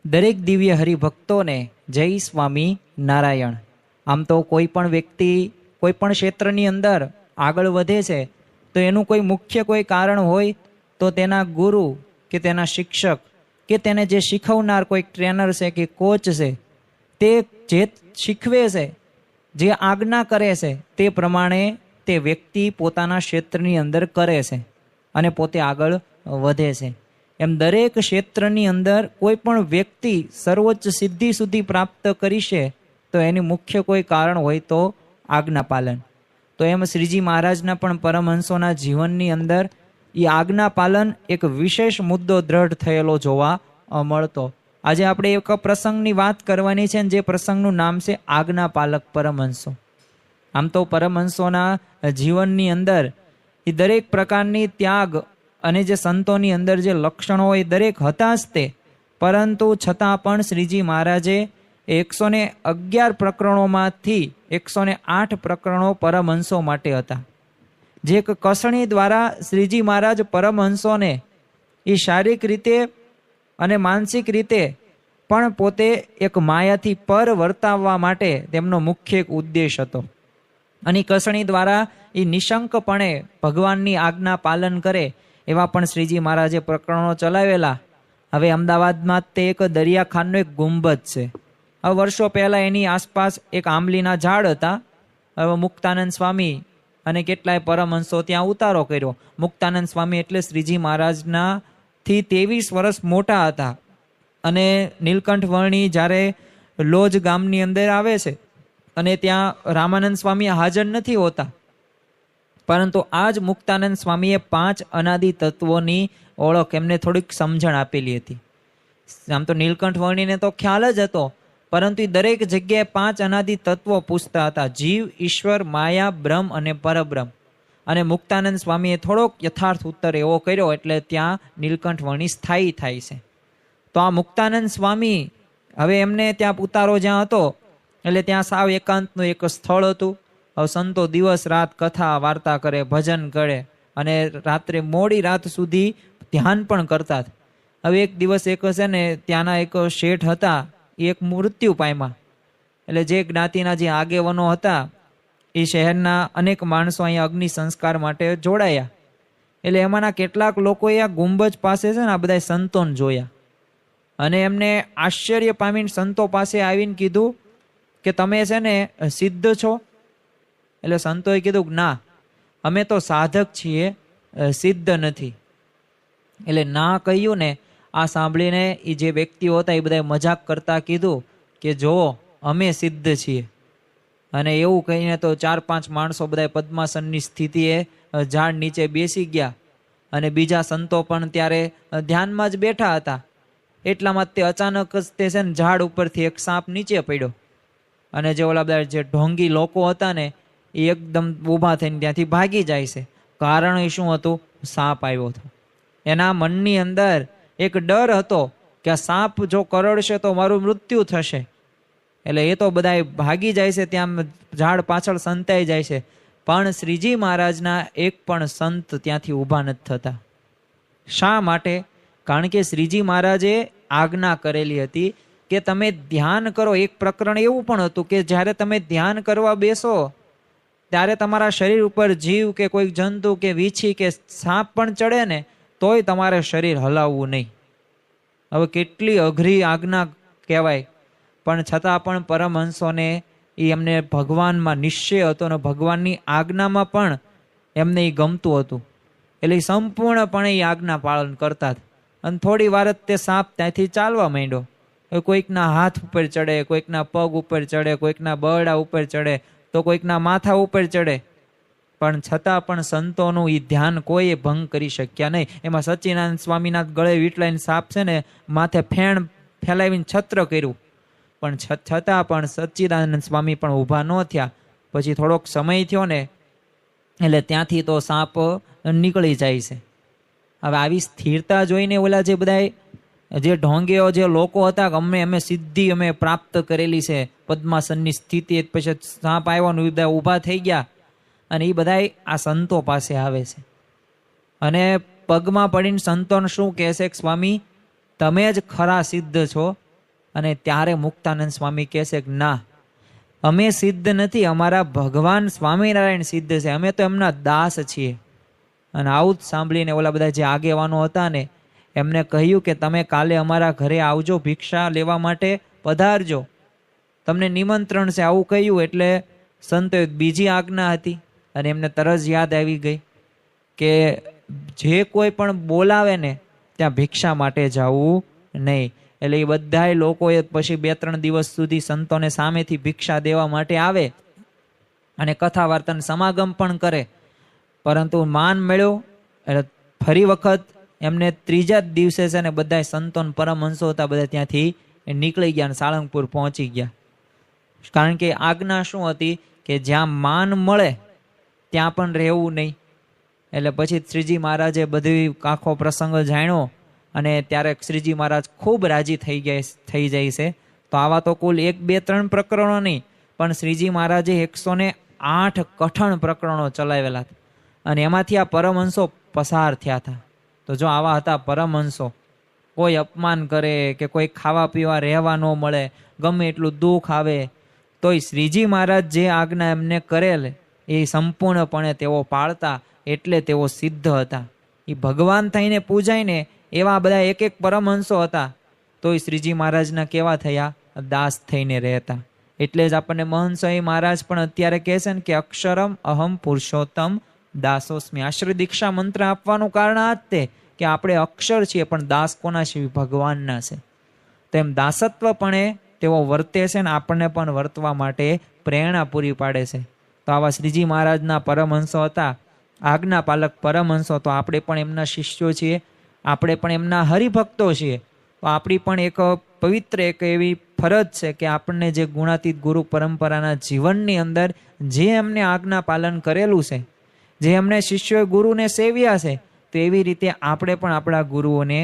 દરેક દિવ્ય હરિભક્તોને જય સ્વામી નારાયણ. આમ તો કોઈ પણ વ્યક્તિ કોઈ પણ ક્ષેત્રની અંદર આગળ વધે છે તો એનું કોઈ મુખ્ય કોઈ કારણ હોય તો તેના ગુરુ કે તેના શિક્ષક કે તેને જે શીખવનાર કોઈ ટ્રેનર છે કે કોચ છે તે જે શીખવે છે, જે આજ્ઞા કરે છે તે પ્રમાણે તે વ્યક્તિ પોતાના ક્ષેત્રની અંદર કરે છે અને પોતે આગળ વધે છે. એમ દરેક ક્ષેત્રની અંદર કોઈ પણ વ્યક્તિ સર્વોચ્ચ સિદ્ધિ સુધી પ્રાપ્ત કરી છે તો એની મુખ્ય કોઈ કારણ હોય તો આજ્ઞા પાલન. તો એમ શ્રીજી મહારાજના પણ પરમહંસોના જીવનની અંદર એ આજ્ઞા પાલન એક વિશેષ મુદ્દો દ્રઢ થયેલો જોવા મળતો. આજે આપણે એક પ્રસંગની વાત કરવાની છે, જે પ્રસંગનું નામ છે આજ્ઞા પાલક પરમહંસો. આમ તો પરમહંસોના જીવનની અંદર એ દરેક પ્રકારની ત્યાગ અને જે સંતોની અંદર જે લક્ષણો હોય દરેક હતા જ તે, પરંતુ છતાં પણ શ્રીજી મહારાજે 111 પ્રકરણોમાંથી 108 પ્રકરણો પરમહંસો માટે હતા. જે એક કસણી દ્વારા શ્રીજી મહારાજ પરમહંસોને એ શારીરિક રીતે અને માનસિક રીતે પણ પોતે એક માયાથી પર વર્તાવવા માટે તેમનો મુખ્ય એક ઉદ્દેશ હતો. અને કસણી દ્વારા એ નિશંકપણે ભગવાનની આજ્ઞા પાલન કરે એવા પણ શ્રીજી મહારાજે પ્રકરણો ચલાવેલા. હવે અમદાવાદમાં તે એક દરિયાખાનનો એક ગુંબજ છે. હવે વર્ષો પહેલાં એની આસપાસ એક આંબલીના ઝાડ હતા. હવે મુક્તાનંદ સ્વામી અને કેટલાય પરમહંસો ત્યાં ઉતારો કર્યો. મુક્તાનંદ સ્વામી એટલે શ્રીજી મહારાજના થી 23 વર્ષ મોટા હતા. અને નીલકંઠ વર્ણી જ્યારે લોજ ગામની અંદર આવે છે અને ત્યાં રામાનંદ સ્વામી હાજર નથી હોતા, પરંતુ આ જ મુક્તાનંદ સ્વામીએ 5 અનાદિ તત્વોની ઓળખ એમને થોડીક સમજણ આપેલી હતી. આમ તો નીલકંઠ વર્ણીને તો ખ્યાલ જ હતો, પરંતુ એ દરેક જગ્યાએ 5 અનાદિ તત્વો પૂછતા હતા: જીવ, ઈશ્વર, માયા, બ્રહ્મ અને પરબ્રહ્મ. અને મુક્તાનંદ સ્વામીએ થોડોક યથાર્થ ઉત્તર એવો કર્યો એટલે ત્યાં નીલકંઠ વર્ણી સ્થાયી થાય છે. તો આ મુક્તાનંદ સ્વામી હવે એમને ત્યાં ઉતારો જ્યાં હતો એટલે ત્યાં સાવ એકાંતનું એક સ્થળ હતું. હવે સંતો દિવસ રાત કથા વાર્તા કરે, ભજન કરે અને રાત્રે મોડી રાત સુધી ધ્યાન પણ કરતા. હવે એક દિવસ એક છે ને ત્યાંના એક શેઠ હતા, એ એક મૃત્યુ પામ્યા. એટલે જે જ્ઞાતિના જે આગેવાનો હતા એ શહેરના અનેક માણસો અહીંયા અગ્નિ સંસ્કાર માટે જોડાયા. એટલે એમાંના કેટલાક લોકોએ આ ગુંબજ પાસે છે ને આ બધા સંતોને જોયા અને એમને આશ્ચર્ય પામીને સંતો પાસે આવીને કીધું કે તમે છે ને સિદ્ધ છો? એટલે સંતોએ કીધું ના, અમે તો સાધક છીએ, સિદ્ધ નથી. એટલે ના કહ્યું ને આ સાંભળીને એ જે વ્યક્તિઓ હતા એ બધા મજાક કરતા કીધું કે જો અમે સિદ્ધ છીએ. અને એવું કહીને તો 4-5 માણસો બધા પદ્માસનની સ્થિતિએ ઝાડ નીચે બેસી ગયા. અને બીજા સંતો પણ ત્યારે ધ્યાનમાં જ બેઠા હતા. એટલામાં તે અચાનક જ તે છે ને ઝાડ ઉપરથી એક સાપ નીચે પડ્યો. અને જે ઓલા બધા જે ઢોંગી લોકો હતા ને એ એકદમ ઊભા થઈને ત્યાંથી ભાગી જાય છે. કારણ એ શું હતું? સાપ આવ્યો હતો. એના મનની અંદર એક ડર હતો કે આ સાપ જો કરડશે તો મારું મૃત્યુ થશે. એટલે એ તો બધા ભાગી જાય છે, ત્યાં ઝાડ પાછળ સંતાઈ જાય છે. પણ શ્રીજી મહારાજના એક પણ સંત ત્યાંથી ઊભા નથી થતા. શા માટે? કારણ કે શ્રીજી મહારાજે આજ્ઞા કરેલી હતી કે તમે ધ્યાન કરો. એક પ્રકરણ એવું પણ હતું કે જ્યારે તમે ધ્યાન કરવા બેસો ત્યારે તમારા શરીર ઉપર જીવ કે કોઈ જંતુ કે વીછી કે સાપ પણ ચડે ને તોય તમારે શરીર હલાવવું નહીં. હવે કેટલી અઘરી આજ્ઞા કહેવાય, પણ છતાં પણ પરમહંસોને એ એમને ભગવાનમાં નિશ્ચય હતો અને ભગવાનની આજ્ઞામાં પણ એમને એ ગમતું હતું. એટલે સંપૂર્ણપણે એ આજ્ઞા પાલન કરતા. અને થોડી વાર જ તે સાપ ત્યાંથી ચાલવા માંડ્યો. કોઈકના હાથ ઉપર ચડે, કોઈકના પગ ઉપર ચડે, કોઈકના બરડા ઉપર ચડે, તો કોઈકના માથા ઉપર ચડે. પણ છતાં પણ સંતોનું એ ધ્યાન કોઈએ ભંગ કરી શક્યા નહીં. એમાં સચ્ચિદાનંદ સ્વામીના ગળે વીંટળાઈને સાપ છે ને માથે ફેણ ફેલાવીને છત્ર કર્યું, પણ છતાં પણ સચ્ચિદાનંદ સ્વામી પણ ઊભા ન થયા. પછી થોડોક સમય થયો ને એટલે ત્યાંથી તો સાપ નીકળી જાય છે. હવે આવી સ્થિરતા જોઈને ઓલા જે બધા જે ઢોંગીઓ જે લોકો હતા કે અમે સિદ્ધિ અમે પ્રાપ્ત કરેલી છે, પદ્માસનની સ્થિતિ, પછી સાપ આવ્યો ને બધા ઊભા થઈ ગયા. અને એ બધા આ સંતો પાસે આવે છે અને પગમાં પડીને સંતોને શું કહે છે કે સ્વામી તમે જ ખરા સિદ્ધ છો, અને ત્યારે મુક્તાનંદ સ્વામી કહેશે કે ના, અમે સિદ્ધ નથી, અમારા ભગવાન સ્વામિનારાયણ સિદ્ધ છે, અમે તો એમના દાસ છીએ. અને આવું જ સાંભળીને ઓલા બધા જે આગેવાનો હતા ને એમને કહ્યું કે તમે કાલે અમારા ઘરે આવજો, ભિક્ષા લેવા માટે પધારજો, તમને નિમંત્રણ છે, આવું કહ્યું. એટલે સંતોએ બીજી આજ્ઞા હતી અને એમને તરત યાદ આવી ગઈ કે જે કોઈ પણ બોલાવે ને ત્યાં ભિક્ષા માટે જવું નહીં. એટલે એ બધા લોકોએ પછી 2-3 દિવસ સુધી સંતોને સામેથી ભિક્ષા દેવા માટે આવે અને કથા વાર્તાનો સમાગમ પણ કરે. પરંતુ માન મળ્યો એટલે ફરી વખત એમને ત્રીજા જ દિવસે છે ને બધા સંતોન પરમહંસો હતા બધા ત્યાંથી નીકળી ગયા અને સાળંગપુર પહોંચી ગયા. કારણ કે આજ્ઞા શું હતી કે જ્યાં માન મળે ત્યાં પણ રહેવું નહીં. એટલે પછી શ્રીજી મહારાજે બધી આખો પ્રસંગ જાણ્યો અને ત્યારે શ્રીજી મહારાજ ખૂબ રાજી થઈ જાય છે. તો આવા તો કુલ 1, 2, 3 પ્રકરણો નહીં, પણ શ્રીજી મહારાજે 108 કઠણ પ્રકરણો ચલાવેલા અને એમાંથી આ પરમહંસો પસાર થયા હતા. તો જો આવા હતા પરમહંસો, કોઈ અપમાન કરે કે કોઈ ખાવા પીવા રહેવા ન મળે, ગમે એટલું દુઃખ આવે, તોય શ્રીજી મહારાજ જે આજ્ઞા એમને કરેલ એ સંપૂર્ણપણે તેઓ પાળતા, એટલે તેઓ સિદ્ધ હતા. એ ભગવાન થઈને પૂજાય ને એવા બધા એક પરમહંસો હતા, તોય શ્રીજી મહારાજના કેવા થયા? દાસ થઈને રહેતા. એટલે જ આપણને મહંત સ્વામી મહારાજ પણ અત્યારે કહે છે ને કે અક્ષરમ અહમ પુરુષોત્તમ દાસોસ્મી. આશ્રય દીક્ષા મંત્ર આપવાનું કારણ આ જ તે કે આપણે અક્ષર છીએ પણ દાસ કોના છીએ? ભગવાનના છે. તેમ દાસત્વપણે તેઓ વર્તે છે ને આપણને પણ વર્તવા માટે પ્રેરણા પૂરી પાડે છે. તો આવા શ્રીજી મહારાજના પરમહંસો હતા, આજ્ઞા પાલક પરમહંસો. તો આપણે પણ એમના શિષ્યો છીએ, આપણે પણ એમના હરિભક્તો છીએ. તો આપણી પણ એક પવિત્ર એક એવી ફરજ છે કે આપણને જે ગુણાતીત ગુરુ પરંપરાના જીવનની અંદર જે એમને આજ્ઞા પાલન કરેલું છે, જે એમને શિષ્યોએ ગુરુને સેવ્યા છે, તો એવી રીતે આપણે પણ આપણા ગુરુઓને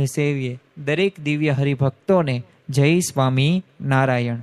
સેવીએ. દરેક દિવ્ય હરિભક્તોને જય સ્વામી નારાયણ.